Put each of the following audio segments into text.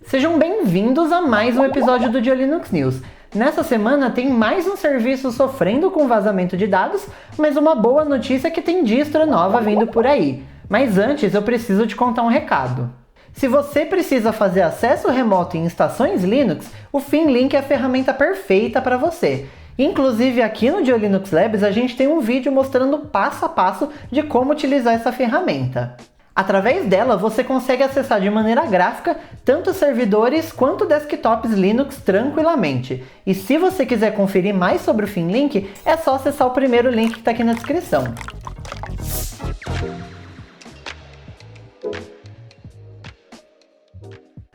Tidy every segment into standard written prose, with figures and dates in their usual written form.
Sejam bem-vindos a mais um episódio do Linux News. Nessa semana tem mais um serviço sofrendo com vazamento de dados, mas uma boa notícia é que tem distro nova vindo por aí. Mas antes eu preciso te contar um recado. Se você precisa fazer acesso remoto em estações Linux, o FinLink é a ferramenta perfeita para você. Inclusive aqui no Linux Labs a gente tem um vídeo mostrando passo a passo de como utilizar essa ferramenta. Através dela, você consegue acessar de maneira gráfica tanto servidores quanto desktops Linux tranquilamente. E se você quiser conferir mais sobre o FinLink, é só acessar o primeiro link que está aqui na descrição.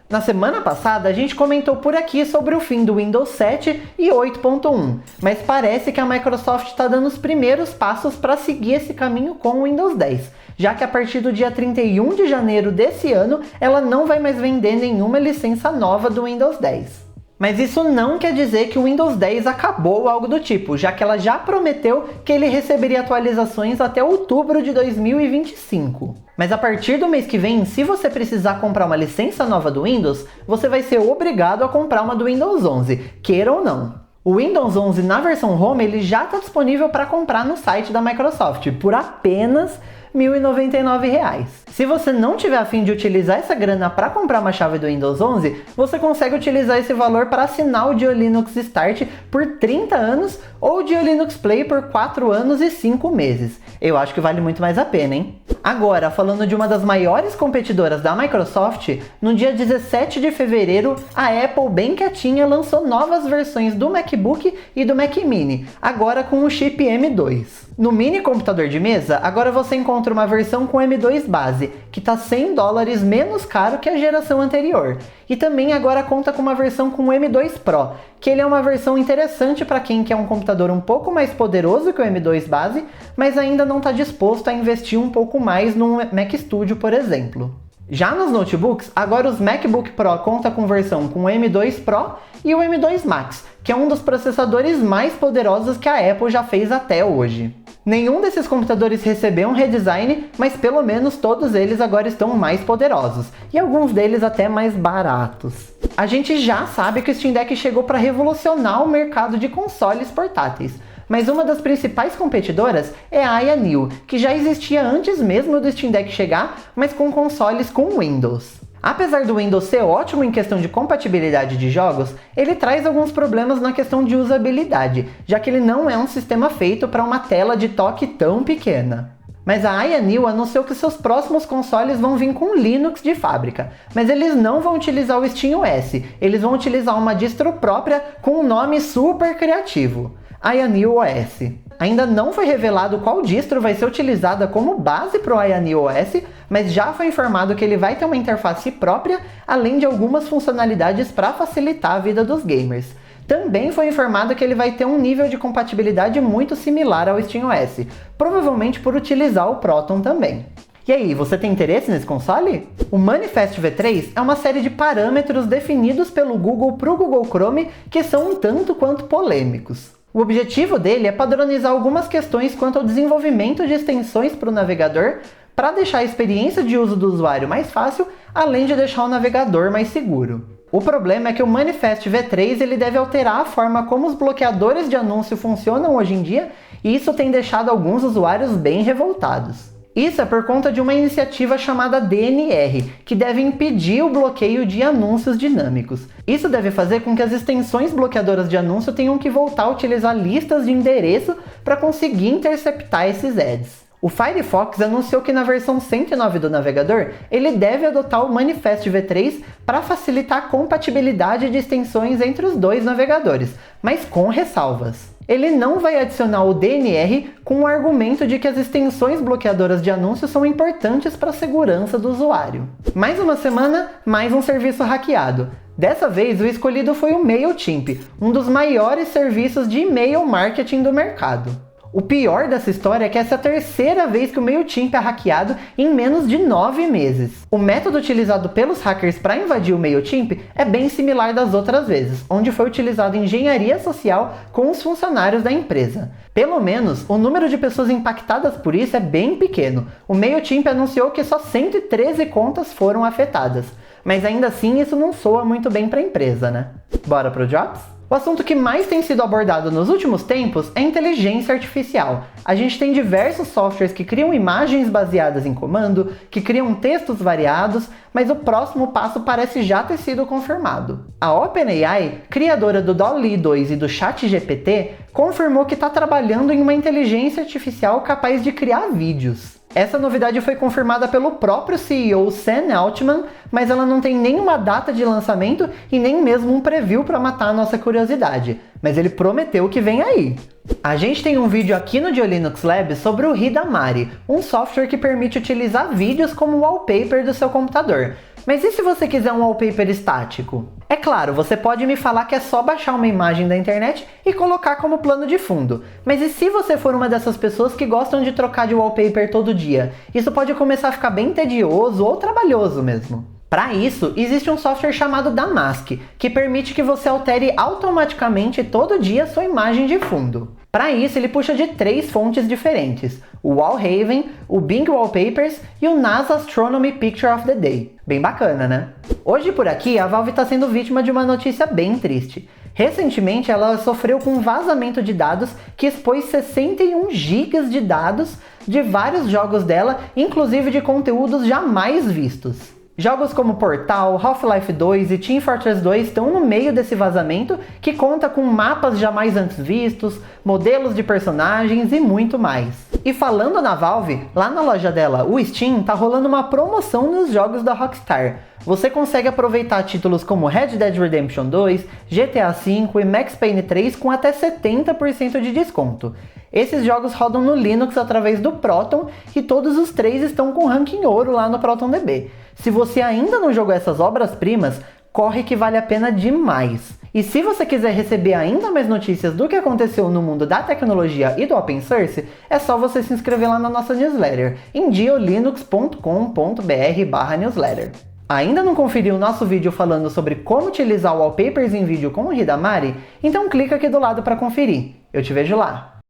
Na semana passada, a gente comentou por aqui sobre o fim do Windows 7 e 8.1, mas parece que a Microsoft está dando os primeiros passos para seguir esse caminho com o Windows 10, já que a partir do dia 31 de janeiro desse ano, ela não vai mais vender nenhuma licença nova do Windows 10. Mas isso não quer dizer que o Windows 10 acabou ou algo do tipo, já que ela já prometeu que ele receberia atualizações até outubro de 2025. Mas a partir do mês que vem, se você precisar comprar uma licença nova do Windows, você vai ser obrigado a comprar uma do Windows 11, queira ou não. O Windows 11 na versão Home ele já está disponível para comprar no site da Microsoft por apenas R$ 1.099. Se você não tiver a fim de utilizar essa grana para comprar uma chave do Windows 11, você consegue utilizar esse valor para assinar o Linux Start por 30 anos ou o Linux Play por 4 anos e 5 meses. Eu acho que vale muito mais a pena, hein? Agora, falando de uma das maiores competidoras da Microsoft, no dia 17 de fevereiro, a Apple bem quietinha lançou novas versões do MacBook e do Mac Mini, agora com o chip M2. No mini computador de mesa, agora você encontra uma versão com M2 base, que está $100 menos caro que a geração anterior. E também agora conta com uma versão com o M2 Pro, que ele é uma versão interessante para quem quer um computador um pouco mais poderoso que o M2 base, mas ainda não está disposto a investir um pouco mais num Mac Studio, por exemplo. Já nos notebooks, agora os MacBook Pro conta com versão com o M2 Pro e o M2 Max, que é um dos processadores mais poderosos que a Apple já fez até hoje. Nenhum desses computadores recebeu um redesign, mas pelo menos todos eles agora estão mais poderosos, e alguns deles até mais baratos. A gente já sabe que o Steam Deck chegou para revolucionar o mercado de consoles portáteis, mas uma das principais competidoras é a Aya New, que já existia antes mesmo do Steam Deck chegar, mas com consoles com Windows. Apesar do Windows ser ótimo em questão de compatibilidade de jogos, ele traz alguns problemas na questão de usabilidade, já que ele não é um sistema feito para uma tela de toque tão pequena. Mas a Aya New anunciou que seus próximos consoles vão vir com Linux de fábrica, mas eles não vão utilizar o SteamOS, eles vão utilizar uma distro própria com um nome super criativo, Aya New OS. Ainda não foi revelado qual distro vai ser utilizada como base para o Aya New OS, mas já foi informado que ele vai ter uma interface própria, além de algumas funcionalidades para facilitar a vida dos gamers. Também foi informado que ele vai ter um nível de compatibilidade muito similar ao SteamOS, provavelmente por utilizar o Proton também. E aí, você tem interesse nesse console? O Manifest V3 é uma série de parâmetros definidos pelo Google para o Google Chrome que são um tanto quanto polêmicos. O objetivo dele é padronizar algumas questões quanto ao desenvolvimento de extensões para o navegador para deixar a experiência de uso do usuário mais fácil, além de deixar o navegador mais seguro. O problema é que o Manifest V3 ele deve alterar a forma como os bloqueadores de anúncio funcionam hoje em dia, e isso tem deixado alguns usuários bem revoltados. Isso é por conta de uma iniciativa chamada DNR, que deve impedir o bloqueio de anúncios dinâmicos. Isso deve fazer com que as extensões bloqueadoras de anúncio tenham que voltar a utilizar listas de endereço para conseguir interceptar esses ads. O Firefox anunciou que na versão 109 do navegador, ele deve adotar o Manifest V3 para facilitar a compatibilidade de extensões entre os dois navegadores, mas com ressalvas. Ele não vai adicionar o DNR com o argumento de que as extensões bloqueadoras de anúncios são importantes para a segurança do usuário. Mais uma semana, mais um serviço hackeado. Dessa vez, o escolhido foi o MailChimp, um dos maiores serviços de e-mail marketing do mercado. O pior dessa história é que essa é a terceira vez que o MailChimp é hackeado em menos de 9 meses. O método utilizado pelos hackers para invadir o MailChimp é bem similar das outras vezes, onde foi utilizada engenharia social com os funcionários da empresa. Pelo menos, o número de pessoas impactadas por isso é bem pequeno. O MailChimp anunciou que só 113 contas foram afetadas. Mas ainda assim isso não soa muito bem para a empresa, né? Bora pro Drops? O assunto que mais tem sido abordado nos últimos tempos é inteligência artificial. A gente tem diversos softwares que criam imagens baseadas em comando, que criam textos variados, mas o próximo passo parece já ter sido confirmado. A OpenAI, criadora do DALL-E 2 e do ChatGPT, confirmou que está trabalhando em uma inteligência artificial capaz de criar vídeos. Essa novidade foi confirmada pelo próprio CEO Sam Altman, mas ela não tem nenhuma data de lançamento e nem mesmo um preview para matar a nossa curiosidade. Mas ele prometeu que vem aí. A gente tem um vídeo aqui no GeoLinux Lab sobre o Hidamari, um software que permite utilizar vídeos como wallpaper do seu computador. Mas e se você quiser um wallpaper estático? É claro, você pode me falar que é só baixar uma imagem da internet e colocar como plano de fundo. Mas e se você for uma dessas pessoas que gostam de trocar de wallpaper todo dia? Isso pode começar a ficar bem tedioso ou trabalhoso mesmo. Para isso, existe um software chamado Damask, que permite que você altere automaticamente todo dia sua imagem de fundo. Para isso, ele puxa de 3 fontes diferentes: o Wallhaven, o Bing Wallpapers e o NASA Astronomy Picture of the Day. Bem bacana, né? Hoje por aqui, a Valve está sendo vítima de uma notícia bem triste. Recentemente, ela sofreu com um vazamento de dados que expôs 61 GB de dados de vários jogos dela, inclusive de conteúdos jamais vistos. Jogos como Portal, Half-Life 2 e Team Fortress 2 estão no meio desse vazamento, que conta com mapas jamais antes vistos, modelos de personagens e muito mais. E falando na Valve, lá na loja dela, o Steam, tá rolando uma promoção nos jogos da Rockstar. Você consegue aproveitar títulos como Red Dead Redemption 2, GTA V e Max Payne 3 com até 70% de desconto. Esses jogos rodam no Linux através do Proton e todos os 3 estão com ranking ouro lá no ProtonDB. Se você ainda não jogou essas obras-primas, corre que vale a pena demais. E se você quiser receber ainda mais notícias do que aconteceu no mundo da tecnologia e do open source, é só você se inscrever lá na nossa newsletter, em geolinux.com.br/newsletter. Ainda não conferiu o nosso vídeo falando sobre como utilizar wallpapers em vídeo com o Hidamari? Então clica aqui do lado para conferir. Eu te vejo lá.